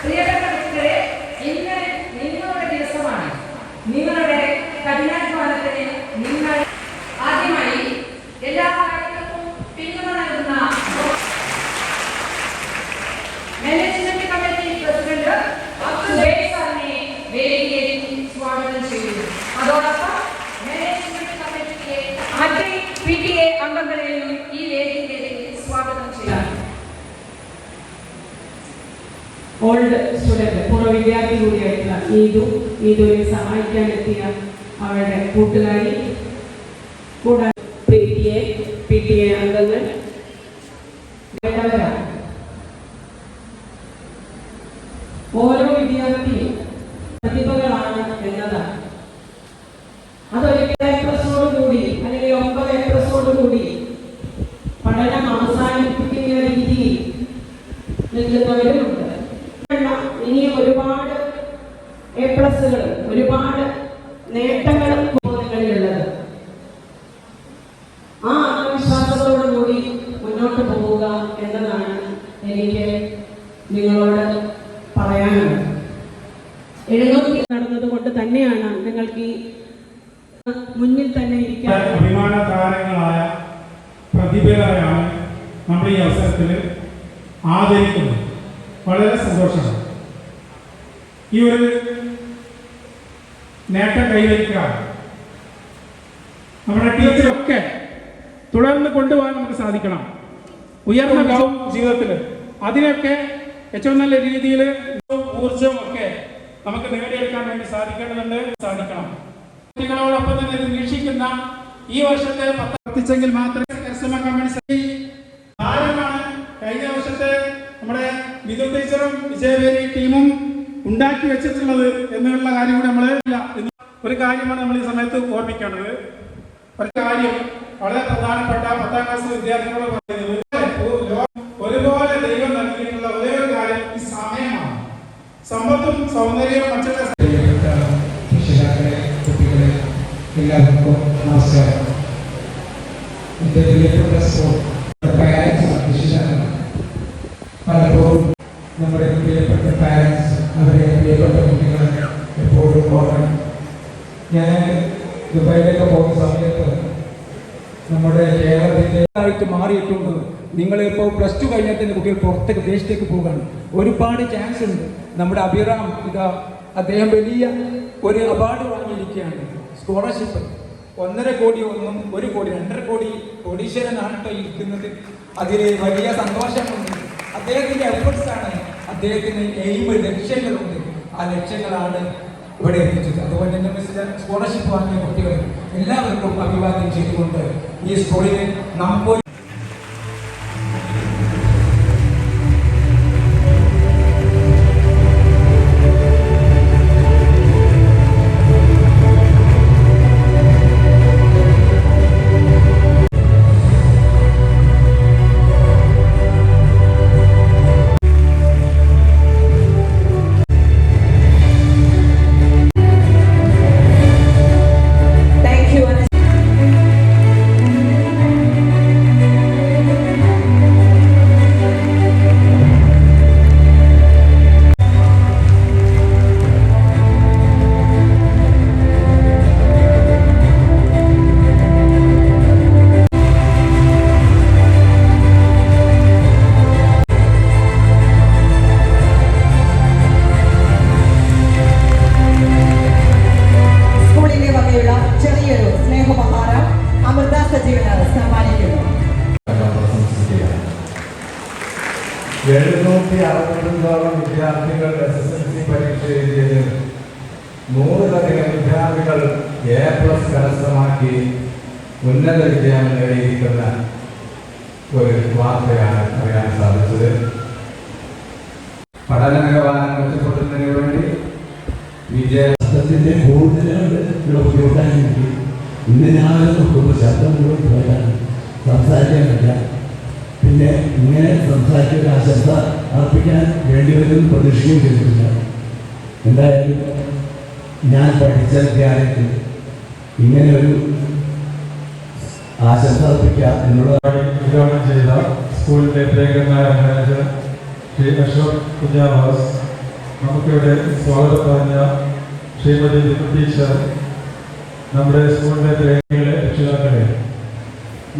പ്രിയപ്പെട്ട കുട്ടികളെ, ഇന്ന് നിങ്ങളുടെ ദിവസമാണ്. നിങ്ങളുടെ കഠിനാധ്വാനത്തിന് നിങ്ങൾ ആദ്യമായി എല്ലാ കാര്യങ്ങൾക്കും പിന്തുണ നൽകുന്ന മാനേജ്മെന്റ് കമ്മിറ്റി പ്രസിഡന്റ് സാറിനെ വേദിയിലേക്ക് സ്വാഗതം ചെയ്യുന്നു. അതോടൊപ്പം മാനേജ്മെന്റ് കമ്മിറ്റിയെ മറ്റ് PTA അംഗങ്ങളെയും ഈ വേദിയിലേക്ക് സ്വാഗതം ചെയ്യാം. ഓൾഡ് സ്റ്റുഡൻറ്, പൂർവ്വ വിദ്യാർത്ഥി കൂടിയായിട്ടുള്ള ഈദുവിനെ സഹായിക്കാനെത്തിയ അവരുടെ കൂട്ടുകാരി, കൂടാതെ PTA അംഗങ്ങൾ വേണ്ടവരാണ്. ഓരോ വിദ്യാർത്ഥിയും പ്രതിഭകളാണ് എന്നതാണ്. അതൊരിക്കൽ A+ഓടുകൂടി അല്ലെങ്കിൽ 9 A+ഓടുകൂടി പഠനം അവസാനിപ്പിക്കുന്ന രീതിയിൽ നിൽക്കുന്നവരുമുണ്ട്. ഇനിയും ഒരുപാട് A+കൾ, ഒരുപാട് നേട്ടങ്ങൾ ബോധങ്ങളിലുള്ളത്. ആ ആത്മവിശ്വാസത്തോടുകൂടി മുന്നോട്ട് പോവുക എന്നതാണ് എനിക്ക് നിങ്ങളോട് പറയാനുള്ളത്. എഴുന്നൂറ്റി നടന്നത് കൊണ്ട് തന്നെയാണ് നിങ്ങൾക്ക് ഈ മുന്നിൽ തന്നെ ഇരിക്കാൻ. അഭിമാന താരങ്ങളായ പ്രതിഭകളെയാണ് നമ്മൾ ഈ അവസരത്തിൽ ആദരിക്കുന്നത്. വളരെ സന്തോഷമാണ്. ഈ ഒരു നേട്ടം കൈവരിക്കാൻ നമ്മുടെ ടീച്ചറൊക്കെ തുടർന്ന് കൊണ്ടുപോകാൻ നമുക്ക് സാധിക്കണം. ഉയർന്ന ഗൗരവം ജീവിതത്തിൽ അതിനൊക്കെ ഏറ്റവും നല്ല രീതിയിൽ ഊർജവും ഒക്കെ നമുക്ക് നേടിയെടുക്കാൻ വേണ്ടി സാധിക്കണം. കുട്ടികളോടൊപ്പം തന്നെ നിരീക്ഷിക്കുന്ന ഈ വർഷത്തെ പ്രവർത്തിച്ചെങ്കിൽ മാത്രമേ കമ്മ്യൂണിസ്റ്റ് താരമാണ് കഴിഞ്ഞ വർഷത്തെ നമ്മുടെ വിധു ടീച്ചറും വിജയവേരി ടീമും ഉണ്ടാക്കി വെച്ചിട്ടുള്ളത് എന്നുള്ള കാര്യം കൂടി നമ്മൾ ഒരു കാര്യമാണ് നമ്മൾ ഈ സമയത്ത് ഓർമ്മിക്കേണ്ടത്. ഒരു കാര്യം വളരെ പ്രധാനപ്പെട്ട 10ാം ക്ലാസ് വിദ്യാർത്ഥികളോട് പറയുന്നത്, ഒരുപോലെ ദൈവം നൽകിയിട്ടുള്ള ഒരേ ഒരു കാര്യം ഈ സമയമാണ്. സമ്പത്തും സൗന്ദര്യവും മറ്റുള്ള കുട്ടികളെ എല്ലാവർക്കും നമസ്കാരം. എൻ്റെ പ്രിയപ്പെട്ട പലപ്പോഴും നമ്മുടെ പ്രിയപ്പെട്ട പാരൻസ്, അവരെ പ്രിയപ്പെട്ട കുട്ടികളെ എപ്പോഴും ഓർക്കണം. ഞാൻ ദുബായിലേക്ക് പോകുന്ന സമയത്ത് നമ്മുടെ കേരളത്തിൻ്റെതായിട്ട് മാറിയിട്ടുണ്ട്. നിങ്ങളിപ്പോൾ +2 കഴിഞ്ഞതിന് കുട്ടികൾ പുറത്തേക്ക് ദേശത്തേക്ക് പോകാൻ ഒരുപാട് ചാൻസ് ഉണ്ട്. നമ്മുടെ അഭിറാം അദ്ദേഹം വലിയ ഒരു അവാർഡ് വാങ്ങിയിരിക്കുകയാണ്. സ്കോളർഷിപ്പ് 1.5 കോടി 1 കോടി 2.5 കോടി കോടീശ്വരനാണ് കേട്ടോ ഇരിക്കുന്നത്. അതിൽ വലിയ സന്തോഷമുണ്ട്. അദ്ദേഹത്തിൻ്റെ എഫേർട്സ് ആണ്, അദ്ദേഹത്തിന് ലക്ഷ്യങ്ങളുണ്ട്. ആ ലക്ഷ്യങ്ങളാണ് ഇവിടെ എത്തിച്ചത്. അതുകൊണ്ട് തന്നെ സ്കോളർഷിപ്പ് വാങ്ങിയ കുട്ടികൾ എല്ലാവർക്കും അഭിവാദ്യം ചെയ്തുകൊണ്ട് ഈ സ്കൂളിനെ നാം 465 വിദ്യാർത്ഥികൾ SSLC പരീക്ഷ എഴുതിയത് 100-ലധികം വിദ്യാർത്ഥികൾ A+ കരസ്ഥമാക്കി ഉന്നത വിജയം നേടിയിരിക്കുന്ന ഒരു വാർത്തയാണ് അറിയാൻ സാധിച്ചത്. പഠന നിലവാരം മെച്ചപ്പെടുത്തുന്നതിന് വേണ്ടി വിജയത്തിന്റെ കൂടുതലുള്ള ബുദ്ധിമുട്ടാണെങ്കിൽ ഇന്ന് രാവിലെ നോക്കുമ്പോൾ ശബ്ദം മുഴുവൻ പോയാൽ സംസാരിക്കാൻ പറ്റില്ല. പിന്നെ ഇങ്ങനെ സംസാരിച്ചൊരു ആശംസ അർപ്പിക്കാൻ വേണ്ടിവരും പ്രതീക്ഷിക്കുകയും ചെയ്തിട്ടില്ല. എന്തായാലും ഞാൻ പഠിച്ച വിദ്യാലയത്തിൽ ഇങ്ങനെ ഒരു ആശംസ അർപ്പിക്കുക എന്നുള്ളതാണ്. ഉദ്ഘാടനം ചെയ്ത സ്കൂളിൻ്റെ പ്രിയങ്കരനായ മാനേജർ ശ്രീ അശോക് കുഞ്ഞാവാസ്, നമുക്കിവിടെ സ്വാഗതം പറഞ്ഞ ശ്രീമതി ടീച്ചർ, നമ്മുടെ സ്കൂളിൻ്റെ പ്രിയങ്കരെ രക്ഷിതാക്കളെ,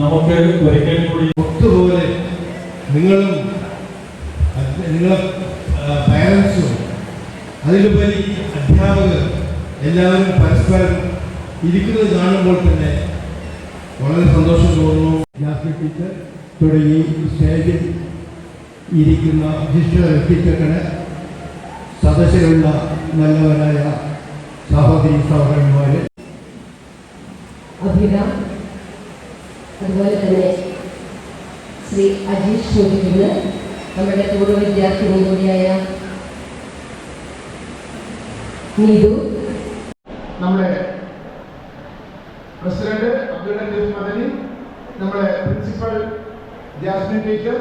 നമുക്ക് ഒരിക്കൽ കൂടി ഒത്തുപോലെ നിങ്ങളും നിങ്ങളെ പാരൻസും അതിലുപരി അധ്യാപകർ എല്ലാവരും പരസ്പരം ഇരിക്കുന്നത് കാണുമ്പോൾ തന്നെ വളരെ സന്തോഷം തോന്നുന്നു. ജാസ്മിൻ ടീച്ചർ തുടങ്ങി സ്റ്റേജിൽ ഇരിക്കുന്ന വിശിഷ്ട വ്യക്തിത്വങ്ങളെ, സദസ്സിലുള്ള നല്ലവരായ സഹോദരി സഹോദരന്മാരെ, അഭിന, അതുപോലെ തന്നെ ശ്രീ അജീഷ് ചോദിക്കുന്നത് നമ്മുടെ പൂർവ്വ വിദ്യാർത്ഥിനി കൂടിയായ നീതു, നമ്മുടെ പ്രസിഡന്റ് അബ്ദുൽ ലത്തീഫ് മദനി, നമ്മുടെ principal Jasmine teacher,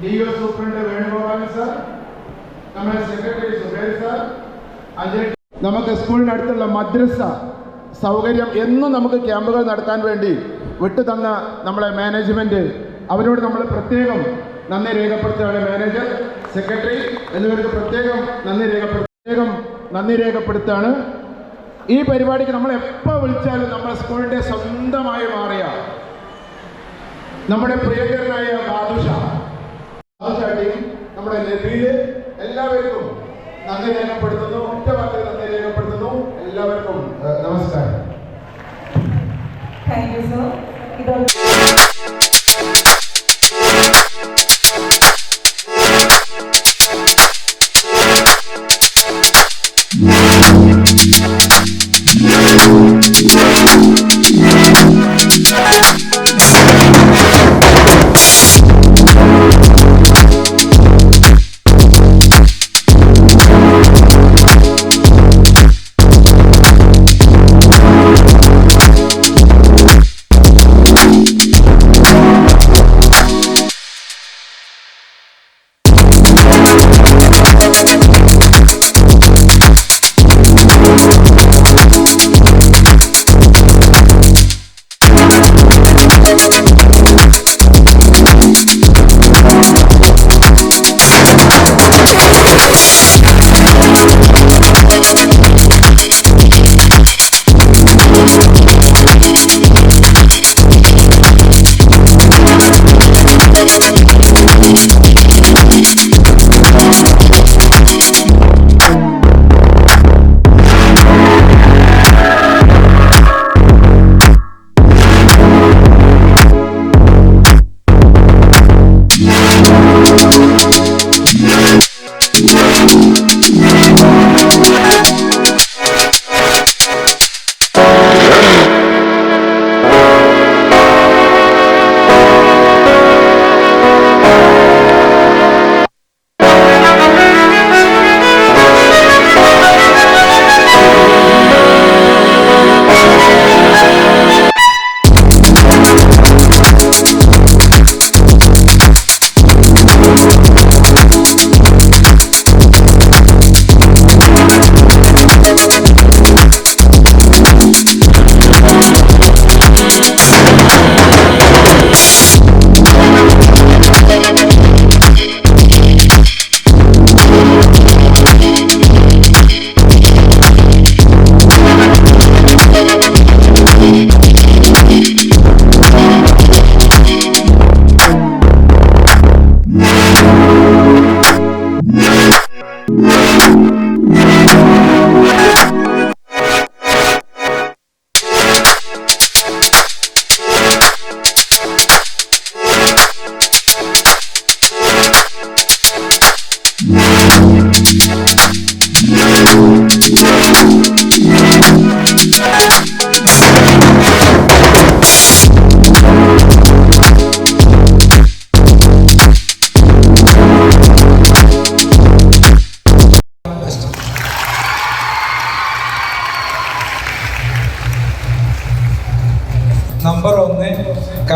DO superintendent Venugopalan sir, നമ്മുടെ സെക്രട്ടറി സുബേർ സാർ, അജയ്. നമുക്ക് സ്കൂളിന് അടുത്തുള്ള മദ്രസ സൗകര്യം എന്നും നമുക്ക് ക്യാമ്പുകൾ നടത്താൻ വേണ്ടി വിട്ടുതന്ന നമ്മളെ മാനേജ്മെന്റ്, അവരോട് നമ്മൾ പ്രത്യേകം നന്ദി രേഖപ്പെടുത്തുകയാണ്. മാനേജർ, സെക്രട്ടറി എന്നിവർക്ക് പ്രത്യേകം നന്ദി രേഖപ്പെടുത്താണ്. ഈ പരിപാടിക്ക് നമ്മൾ എപ്പോൾ വിളിച്ചാലും നമ്മുടെ സ്കൂളിൻ്റെ സ്വന്തമായി മാറിയ നമ്മുടെ പ്രിയങ്കരനായ ബാദുഷ ടീം, നമ്മുടെ നബീല്, എല്ലാവർക്കും നന്ദി രേഖപ്പെടുത്തുന്നു. ഒറ്റ വാക്കിൽ നന്ദി രേഖപ്പെടുത്തുന്നു. എല്ലാവർക്കും നമസ്കാരം. Thank you sir.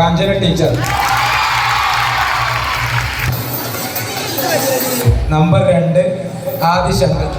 Kanchana teacher. Number 2 Adishankar.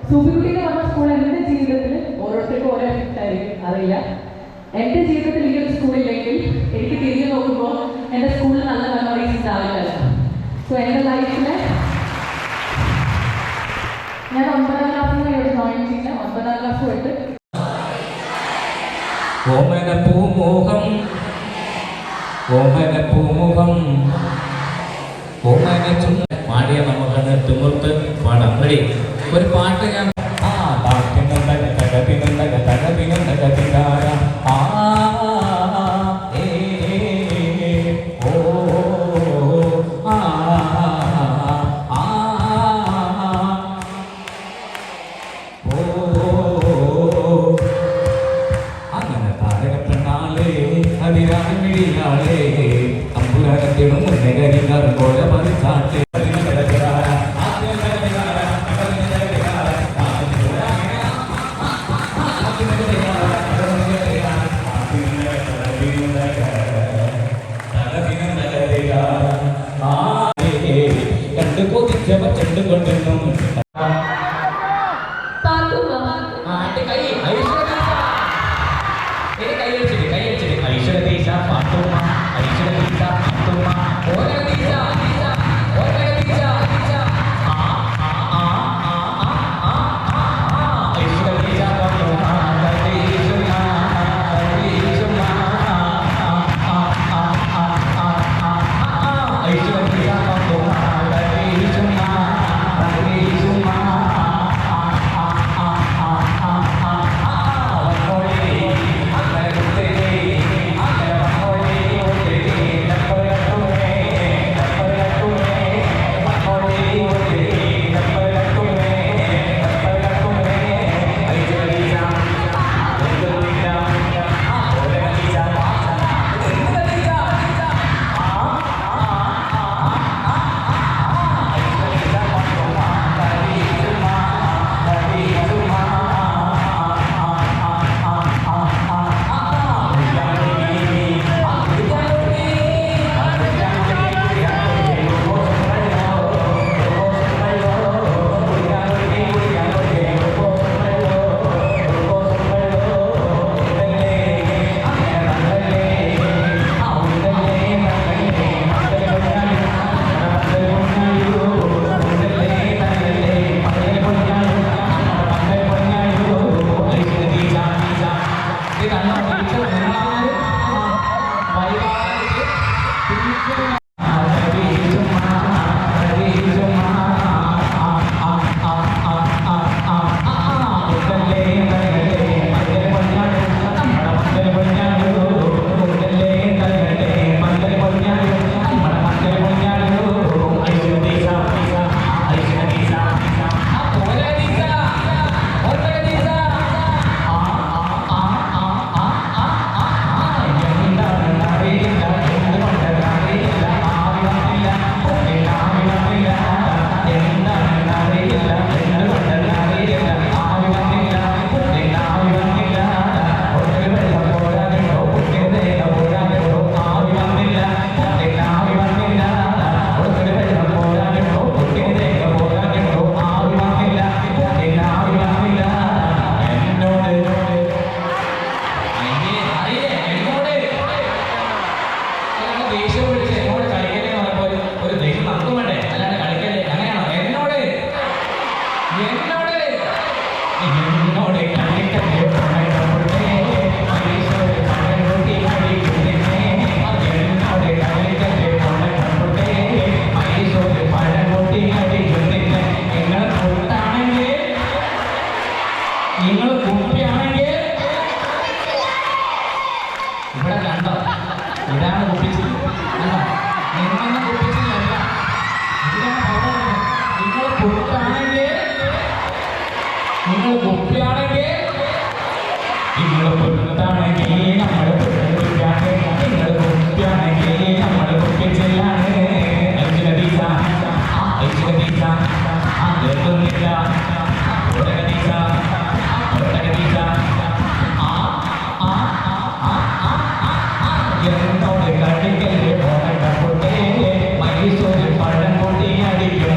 സൂപ്പിക്കുട്ടി എന്ന് പറഞ്ഞ സ്കൂൾ എൻ്റെ ജീവിതത്തിൽ ഓരോരുത്തർക്കും ഓരോ എഫക്റ്റ് ആയിരിക്കും അറിയില്ല. എൻ്റെ ജീവിതത്തിൽ ഈ ഒരു സ്കൂളില്ലെങ്കിൽ എനിക്ക് തിരിഞ്ഞു നോക്കുമ്പോൾ എൻ്റെ സ്കൂളിൽ നല്ല മെമ്മറീസ് ഉണ്ടാവില്ല. സോ എൻ്റെ ലൈഫിൽ ഞാൻ 9ാം ക്ലാസ്സിൽ ഇവിടെ ജോയിൻ ചെയ്ത 9ാം ക്ലാസ് തൊട്ട് ഓമന പൂമുഖം ഓമന ചുണ്ട പാടിയ നമുക്കത് തിമിർത്ത് പാടാം. റെഡി? ഒരു പാട്ട് ഞാൻ അങ്ങനെ താരകപ്പെണ്ണാളേ അതിരാമിഴിയാളേ അമ്പുരാഗത്തിനും മുന്നേകരിക്കാർ പോലെ പതിച്ചാട്ടെ കണ്ടു കൊതിച്ചവ ചെണ്ടുകൊണ്ടെന്നും എന്നോട് കളിക്കല്ലേ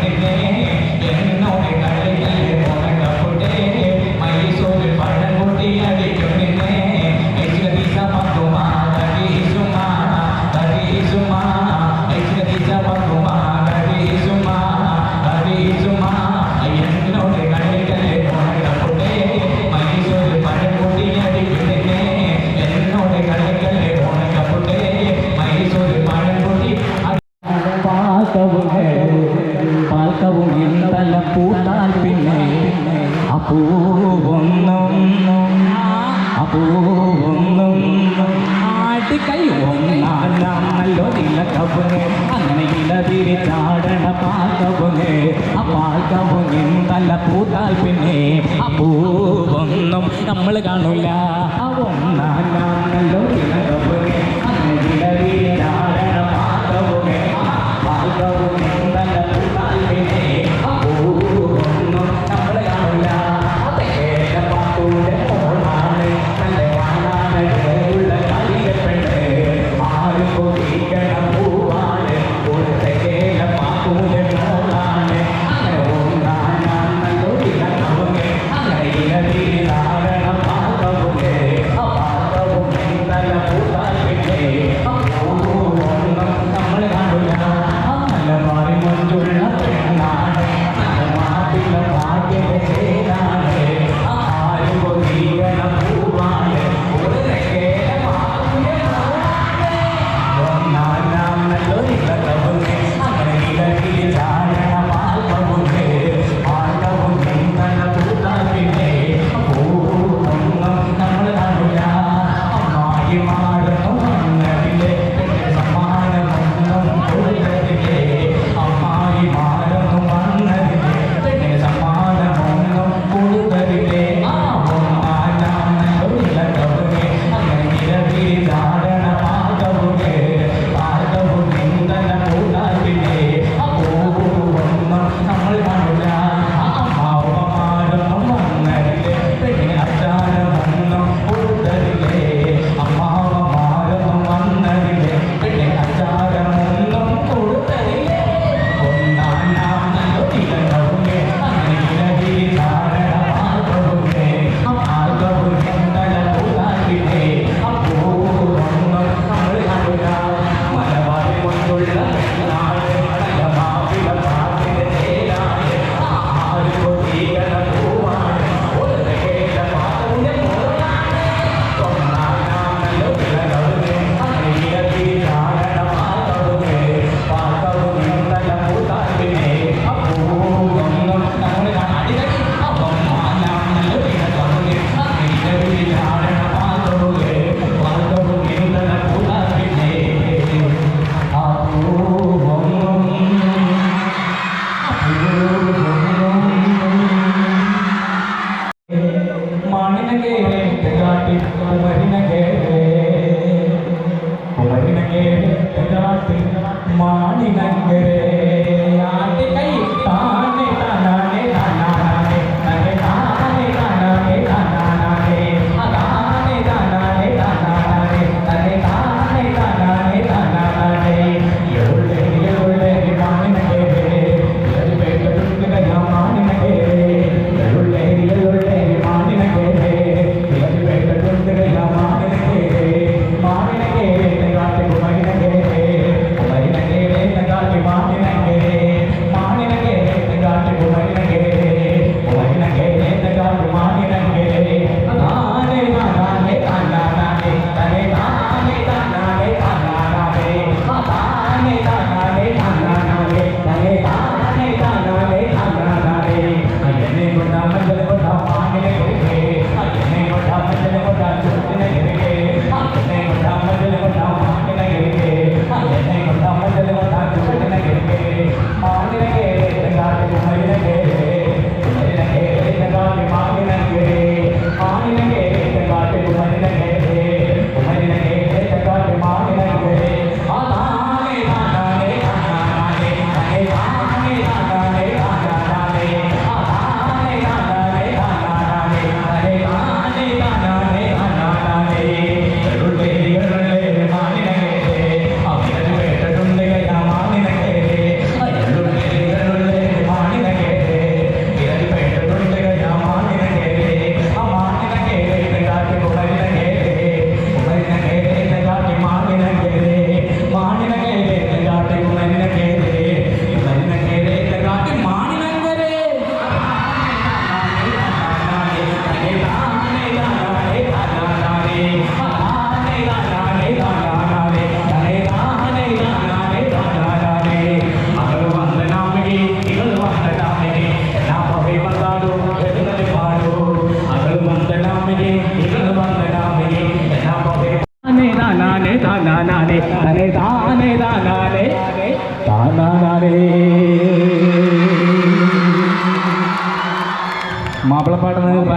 പൂവൊന്നും ആട്ടിക്കൈ ഒന്നാലോ നിലക്കവുങ്ങ് അങ്ങനെ ഇലതിരി ചാടണ പാക്കവുങ്ങ് ആ പാക്കവുങ്ങ് തല പൂത്താൽ പിന്നെ ആ പൂവൊന്നും നമ്മൾ കാണൂല ഒന്നാലോ നിലക്കവുങ്ങ് അങ്ങനെ ഇലതിരി ചാടണ പാക്കവുങ്ങ് പാക്കവുങ്ങ് തല പൂത്താൽ പിന്നെ ആ പൂവൊന്നും നമ്മൾ കാണൂല പാട്ടൂടെ മോളാണ് നല്ല കാണാനുള്ള കളിയപ്പെട്ട് ആരും കൊതിക്കണ പൂവാണ് ഒരു തെക്കേല പാട്ടൂടെ മോളാണ് അങ്ങനെ ഒന്നാനല്ലോ ഇലക്കവുങ്ങ് അങ്ങനെ ഇലതിരി നാരണ പാക്കവുങ്ങ് ആ പാക്കവും നല്ല പൂത്താൽ പിന്നെ ആ പൂവൊന്നും നമ്മൾ കാണൂല നല്ല മാറി മഞ്ചുള്ള പെണ്ണാണ് നല്ല മാപ്പിള്ള ഭാഗ്യത്തെ ചെയ്താണ് ആരും കൊതിക്കണ പൂവാണ് ഒരു തെക്കേല പാട്ടൂടെ ഒന്നാനല്ലോ ഇലക്കവുങ്ങ് അങ്ങനെ ഇലതിരി ചാടണ പാക്കവുങ്ങ് പാക്കവുങ്ങ് നല്ല പൂത്താൽ പിന്നെ പൂവൊന്നും നമ്മൾ കാണൂല അമ്മായി മാറുന്നു വന്നതിലെ സമ്മാനമൊന്നും കൊടുത്തതിലെ അമ്മായി മാറുന്നു വന്നതിലെ സമ്മാനമൊന്നും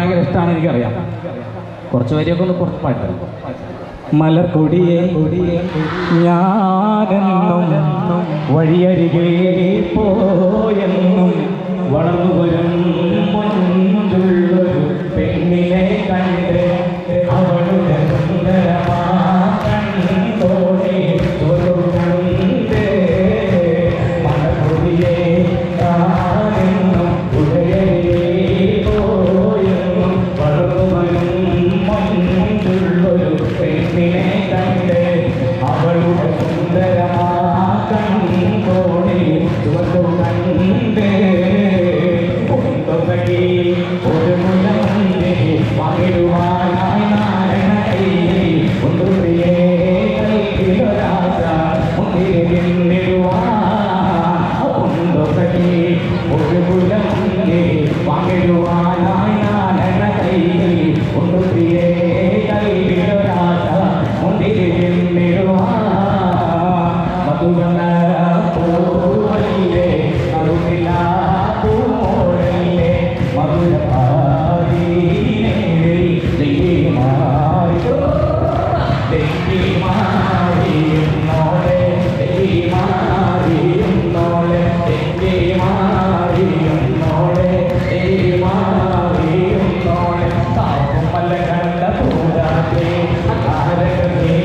ഭയങ്കര ഇഷ്ടമാണ്, എനിക്കറിയാം. കുറച്ച് വരിയൊക്കെ ഒന്ന് പുറത്ത് പാടിത്തരാം. മലർക്കൊടിയെ ഞാനെന്നും വഴിയരികെ പോയെന്നും വളർന്നു വരും മുൻപുള്ളൊരു പെണ്ണിനെ കണ്ട് അവളുടെ സുന്ദരമാ കണ്ണോടെ തൊഴുകണ്ട്. മലർക്കൊടിയെ ഞാനെന്നും വഴിയരികെ പോയെന്നും വളർന്നു വരും മുൻപുള്ളൊരു പെണ്ണിനെ കണ്ട് അവളുടെ സുന്ദരമാ കണ്ണോടെ തൊഴുകണ്ട്. ഒരു മുലമുണ്ട് പകിടുവാനായി നാരണ ഒന്നുപ്രിയേ കൈയിലൊരാശ മുന്നിടുവാ ഒന്നുപടി. ഒരു മുലമുണ്ട് പകിടുവാനായി നാരണ ഒന്നുപ്രിയേ കൈയിലൊരാശ മുന്നിടുവാ. മധുവന പൂവലിലെ കരുണില പൂമോടലിലെ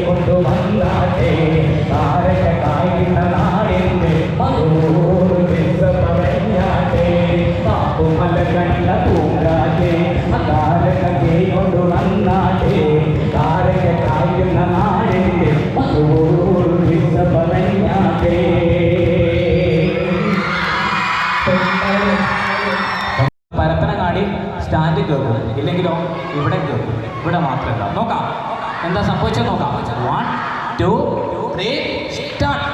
കൊണ്ടുവന്നാട്ടെ താരക കായുന്ന നാടിന്റെ പറഞ്ഞാട്ടെ മല കണ്ട പൂങ്കാറ്റെ താരകെ കൊണ്ടു നന്നാട്ടെ താരക കായുന്ന നാടിന്റെ പറഞ്ഞാട്ടെ. പരപ്പനങ്ങാടി സ്റ്റാൻഡിൽ കേൾക്കും, ഇല്ലെങ്കിലോ ഇവിടെ കേൾക്കും. ഇവിടെ മാത്രമല്ല. നോക്കാം എന്താ സംഭവിച്ചത് നോക്കാം. 1 2 3 സ്റ്റാർട്ട്.